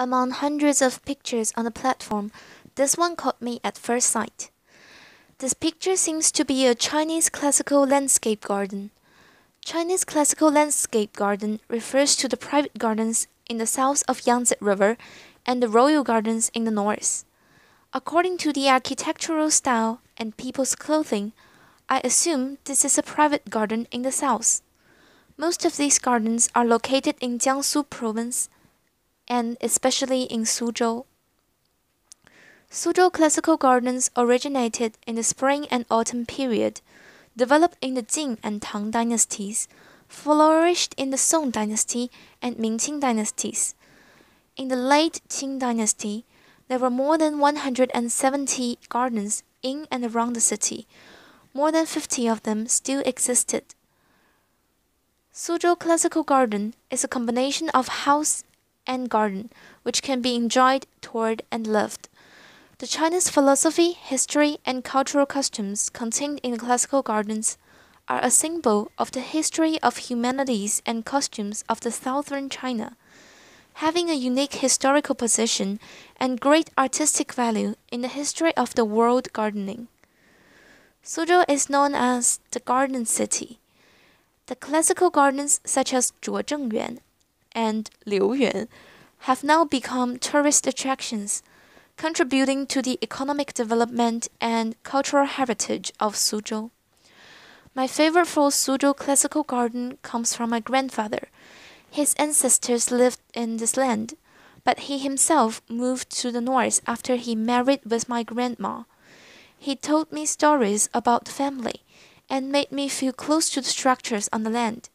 Among hundreds of pictures on the platform, this one caught me at first sight. This picture seems to be a Chinese classical landscape garden. Chinese classical landscape garden refers to the private gardens in the south of Yangtze River and the royal gardens in the north. According to the architectural style and people's clothing, I assume this is a private garden in the south. Most of these gardens are located in Jiangsu province and especially in Suzhou. Suzhou classical gardens originated in the spring and autumn period, developed in the Jing and Tang dynasties, flourished in the Song dynasty and Mingqing dynasties. In the late Qing dynasty, there were more than 170 gardens in and around the city. More than 50 of them still existed. Suzhou Classical Garden is a combination of house and garden, which can be enjoyed, toured, and loved. The Chinese philosophy, history, and cultural customs contained in the classical gardens are a symbol of the history of humanities and costumes of the southern China, having a unique historical position and great artistic value in the history of the world gardening. Suzhou is known as the Garden City. The classical gardens such as Zhuozhengyuan and Liuyuan have now become tourist attractions, contributing to the economic development and cultural heritage of Suzhou. My favorite for Suzhou Classical Garden comes from my grandfather. His ancestors lived in this land, but he himself moved to the north after he married with my grandma. He told me stories about the family and made me feel close to the structures on the land.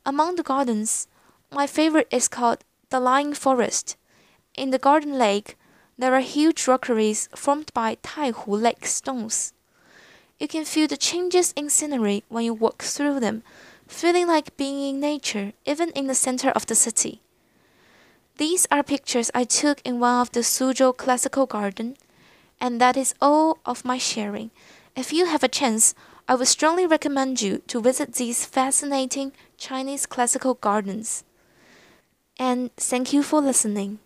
Among the gardens, my favorite is called the Lying Forest. In the garden lake, there are huge rockeries formed by Taihu Lake stones. You can feel the changes in scenery when you walk through them, feeling like being in nature, even in the center of the city. These are pictures I took in one of the Suzhou Classical Garden, and that is all of my sharing. If you have a chance, I would strongly recommend you to visit these fascinating Chinese classical gardens. And thank you for listening.